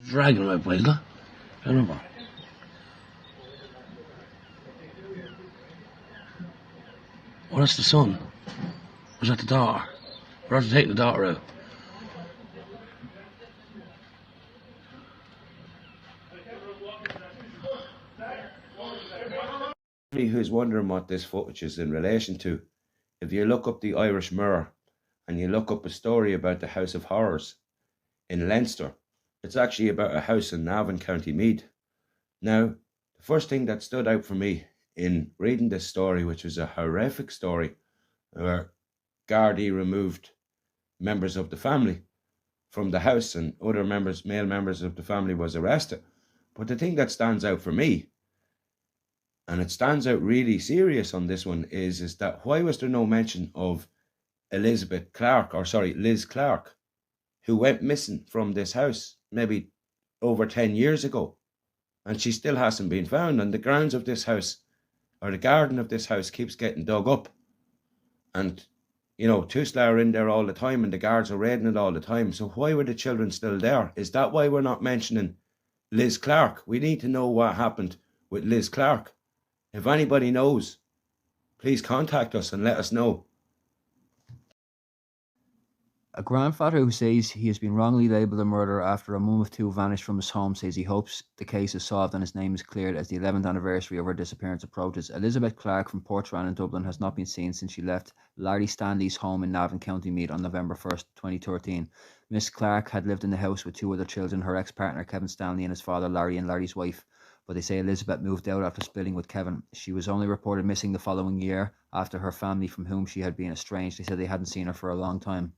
Dragging my Weigler. I don't know. Oh, that's the son. Was that the daughter? We're after taking the daughter out. Who's wondering what this footage is in relation to, if you look up the Irish Mirror and you look up a story about the House of Horrors in Leinster, it's actually about a house in Navan, County Meath. Now, the first thing that stood out for me in reading this story, which was a horrific story, where Gardaí removed members of the family from the house and other male members of the family was arrested. But the thing that stands out for me, and it stands out really serious on this one, is that why was there no mention of Liz Clarke, who went missing from this house maybe over 10 years ago, and she still hasn't been found, and the grounds of this house, or the garden of this house, keeps getting dug up, and Tusla are in there all the time and the guards are raiding it all the time. So why were the children still there? Is that why we're not mentioning Liz Clarke? We need to know what happened with Liz Clarke. If anybody knows, please contact us and let us know. A grandfather who says he has been wrongly labelled a murderer after a mum of two vanished from his home says he hopes the case is solved and his name is cleared as the 11th anniversary of her disappearance approaches. Elizabeth Clarke from Portrane in Dublin has not been seen since she left Larry Stanley's home in Navan, County Meath on November 1st, 2013. Miss Clarke had lived in the house with two other children, her ex-partner Kevin Stanley and his father Larry and Larry's wife. But they say Elizabeth moved out after splitting with Kevin. She was only reported missing the following year after her family from whom she had been estranged. They said they hadn't seen her for a long time.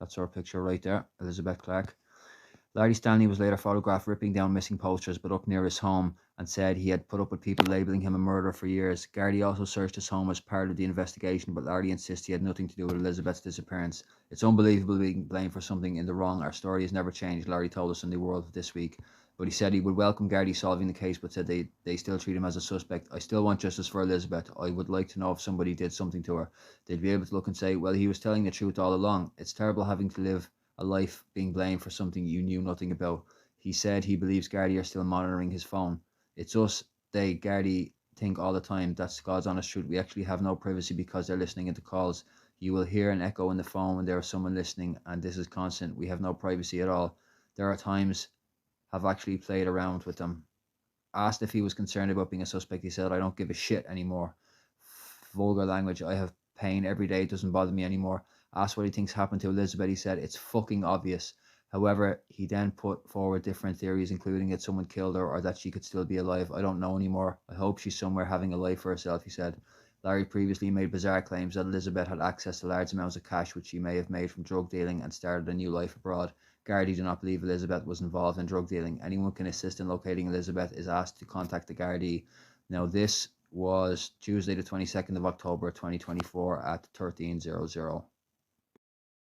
That's our picture right there, Elizabeth Clarke. Larry Stanley was later photographed ripping down missing posters but up near his home and said he had put up with people labelling him a murderer for years. Gardaí also searched his home as part of the investigation, but Larry insists he had nothing to do with Elizabeth's disappearance. It's unbelievable being blamed for something in the wrong. Our story has never changed, Larry told us in the World this week. But he said he would welcome Gardaí solving the case, but said they still treat him as a suspect. I still want justice for Elizabeth. I would like to know if somebody did something to her. They'd be able to look and say, well, he was telling the truth all along. It's terrible having to live a life being blamed for something you knew nothing about. He said he believes Gardaí are still monitoring his phone. It's us, Gardaí think all the time. That's God's honest truth. We actually have no privacy because they're listening into calls. You will hear an echo in the phone when there is someone listening, and this is constant. We have no privacy at all. There are times I've actually played around with them. Asked if he was concerned about being a suspect, he said, I don't give a shit anymore. Vulgar language. I have pain every day. It doesn't bother me anymore. Asked what he thinks happened to Elizabeth. He said, it's fucking obvious. However, he then put forward different theories, including that someone killed her or that she could still be alive. I don't know anymore. I hope she's somewhere having a life for herself, he said. Larry previously made bizarre claims that Elizabeth had access to large amounts of cash which she may have made from drug dealing and started a new life abroad. Gardaí do not believe Elizabeth was involved in drug dealing. Anyone can assist in locating Elizabeth is asked to contact the Gardaí. Now, this was Tuesday the 22nd of October 2024 at 13:00.